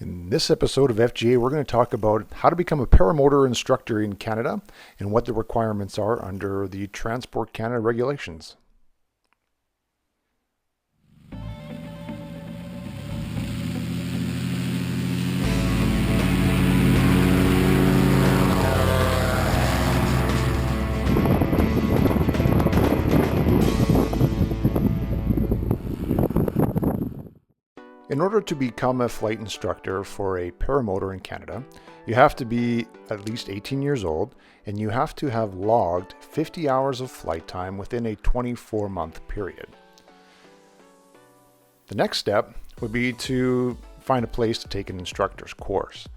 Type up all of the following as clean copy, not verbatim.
In this episode of FGA, we're going to talk about how to become a paramotor instructor in Canada and what the requirements are under the Transport Canada regulations. In order to become a flight instructor for a paramotor in Canada, you have to be at least 18 years old and you have to have logged 50 hours of flight time within a 24-month period. The next step would be to find a place to take an instructor's course.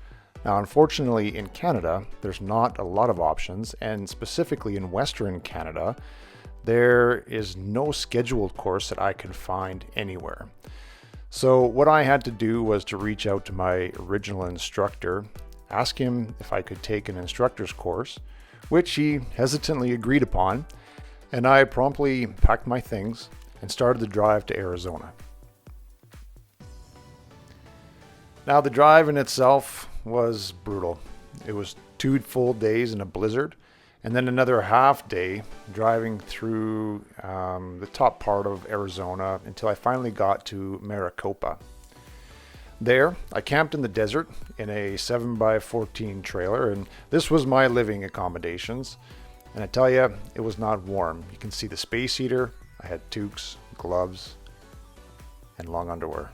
Now, unfortunately in Canada, there's not a lot of options, and specifically in Western Canada, there is no scheduled course that I can find anywhere. So what I had to do was to reach out to my original instructor, ask him if I could take an instructor's course, which he hesitantly agreed upon, and I promptly packed my things and started the drive to Arizona. Now, the drive in itself was brutal. It was 2 full days in a blizzard, and then another half day driving through the top part of Arizona until I finally got to Maricopa. There, I camped in the desert in a 7x14 trailer, and this was my living accommodations. And I tell you, it was not warm. You can see the space heater. I had toques, gloves, and long underwear.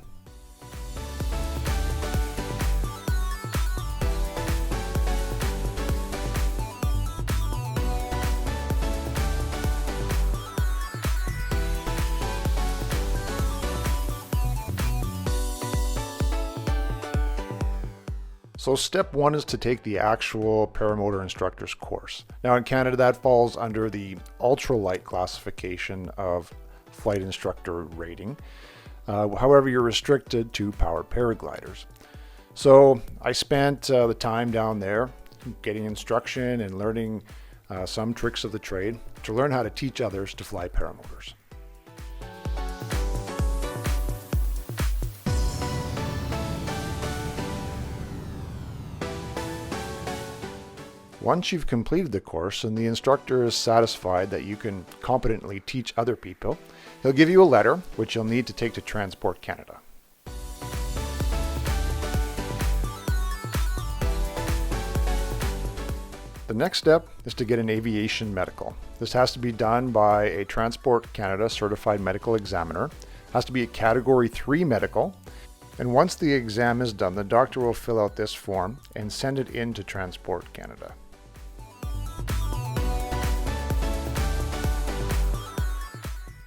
So step 1 is to take the actual paramotor instructor's course. Now in Canada, that falls under the ultralight classification of flight instructor rating. However, you're restricted to powered paragliders. So I spent the time down there getting instruction and learning some tricks of the trade to learn how to teach others to fly paramotors. Once you've completed the course and the instructor is satisfied that you can competently teach other people, he'll give you a letter which you'll need to take to Transport Canada. The next step is to get an aviation medical. This has to be done by a Transport Canada certified medical examiner. It has to be a Category 3 medical. And once the exam is done, the doctor will fill out this form and send it in to Transport Canada.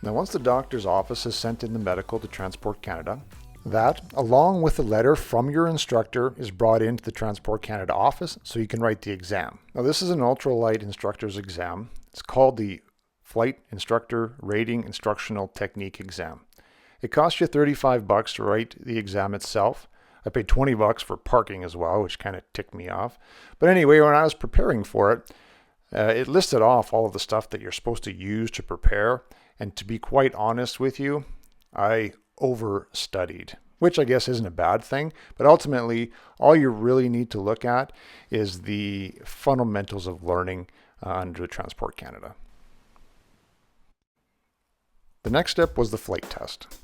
Now, once the doctor's office has sent in the medical to Transport Canada, that, along with a letter from your instructor, is brought into the Transport Canada office so you can write the exam. Now, this is an ultralight instructor's exam. It's called the Flight Instructor Rating Instructional Technique Exam. It costs you $35 to write the exam itself. I paid $20 for parking as well, which kind of ticked me off. But anyway, when I was preparing for it, it listed off all of the stuff that you're supposed to use to prepare. And to be quite honest with you, I overstudied, which I guess isn't a bad thing. But ultimately, all you really need to look at is the fundamentals of learning under Transport Canada. The next step was the flight test.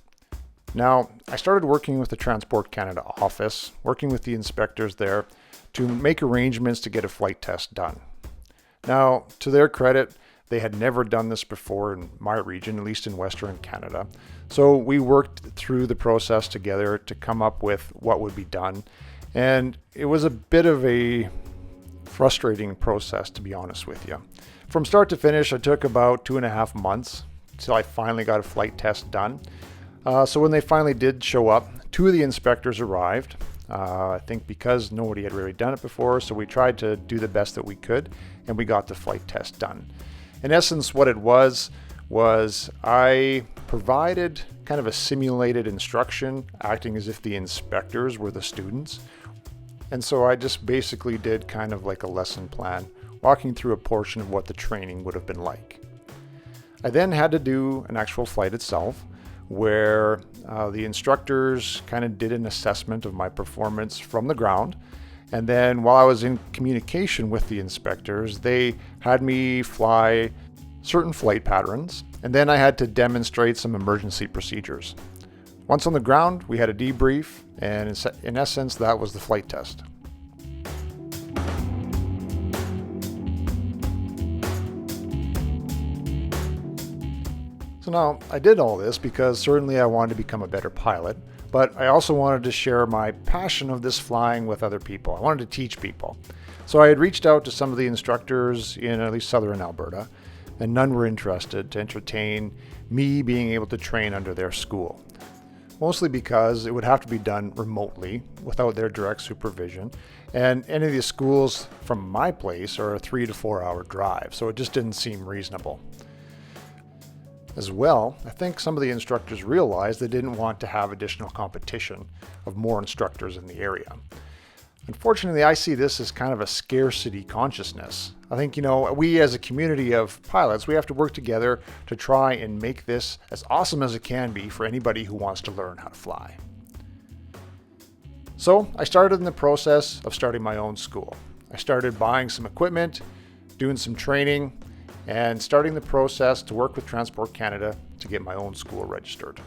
Now, I started working with the Transport Canada office, working with the inspectors there to make arrangements to get a flight test done. Now, to their credit, they had never done this before in my region, at least in Western Canada. So we worked through the process together to come up with what would be done. And it was a bit of a frustrating process, to be honest with you. From start to finish, it took about 2.5 months until I finally got a flight test done. So when they finally did show up, 2 of the inspectors arrived. I think because nobody had really done it before, so we tried to do the best that we could, and we got the flight test done. In essence, what it was I provided kind of a simulated instruction, acting as if the inspectors were the students. And so I just basically did kind of like a lesson plan, walking through a portion of what the training would have been like. I then had to do an actual flight itself, where the instructors kind of did an assessment of my performance from the ground. And then while I was in communication with the inspectors, they had me fly certain flight patterns, and then I had to demonstrate some emergency procedures. Once on the ground, we had a debrief, and in essence, that was the flight test. So now, I did all this because certainly I wanted to become a better pilot, but I also wanted to share my passion of this flying with other people. I wanted to teach people. So I had reached out to some of the instructors in at least southern Alberta, and none were interested to entertain me being able to train under their school. Mostly because it would have to be done remotely without their direct supervision, and any of the schools from my place are a 3 to 4 hour drive, so it just didn't seem reasonable. As well, I think some of the instructors realized they didn't want to have additional competition of more instructors in the area. Unfortunately, I see this as kind of a scarcity consciousness. I think, we as a community of pilots, we have to work together to try and make this as awesome as it can be for anybody who wants to learn how to fly. So I started in the process of starting my own school. I started buying some equipment, doing some training, and starting the process to work with Transport Canada to get my own school registered.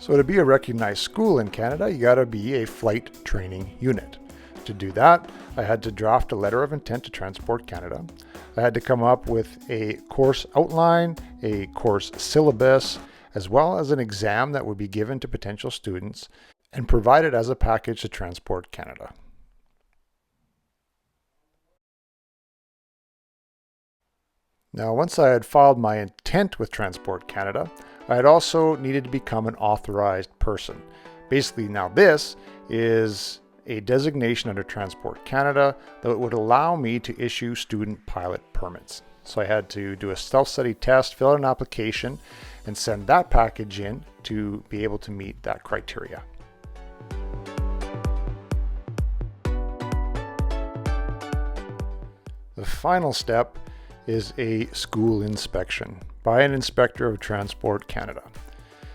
So to be a recognized school in Canada, you got to be a flight training unit. To do that, I had to draft a letter of intent to Transport Canada. I had to come up with a course outline, a course syllabus, as well as an exam that would be given to potential students and provided as a package to Transport Canada. Now, once I had filed my intent with Transport Canada, I had also needed to become an authorized person. Basically, now this is a designation under Transport Canada that would allow me to issue student pilot permits. So I had to do a self-study test, fill out an application, and send that package in to be able to meet that criteria. The final step is a school inspection by an inspector of Transport Canada.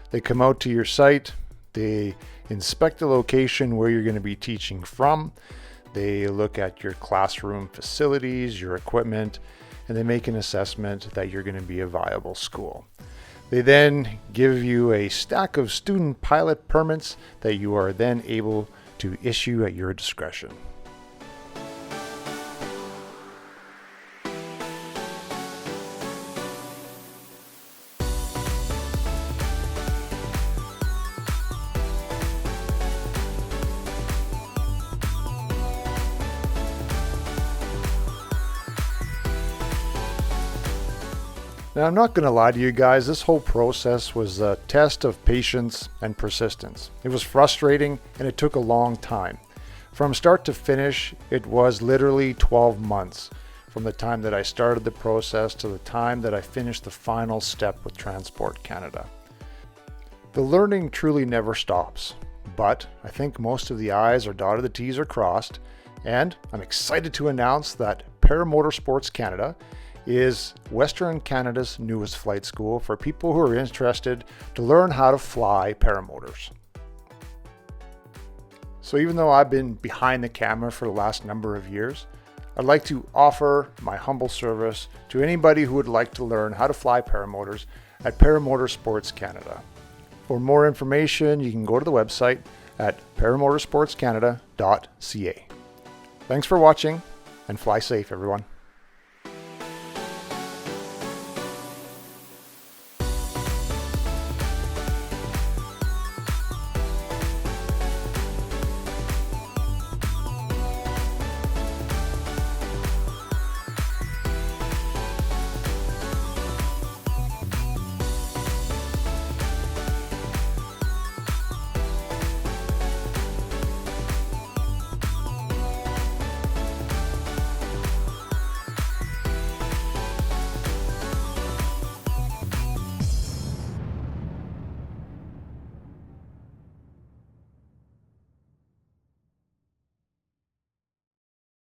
They come out to your site, they inspect the location where you're going to be teaching from, they look at your classroom facilities, your equipment, and they make an assessment that you're going to be a viable school. They then give you a stack of student pilot permits that you are then able to issue at your discretion. Now, I'm not going to lie to you guys, this whole process was a test of patience and persistence. It was frustrating and it took a long time. From start to finish, it was literally 12 months from the time that I started the process to the time that I finished the final step with Transport Canada. The learning truly never stops, but I think most of the I's are dotted, the T's are crossed, and I'm excited to announce that Paramotor Sports Canada is Western Canada's newest flight school for people who are interested to learn how to fly paramotors. So even though I've been behind the camera for the last number of years, I'd like to offer my humble service to anybody who would like to learn how to fly paramotors at Paramotor Sports Canada. For more information, you can go to the website at paramotorsportscanada.ca. Thanks for watching and fly safe, everyone.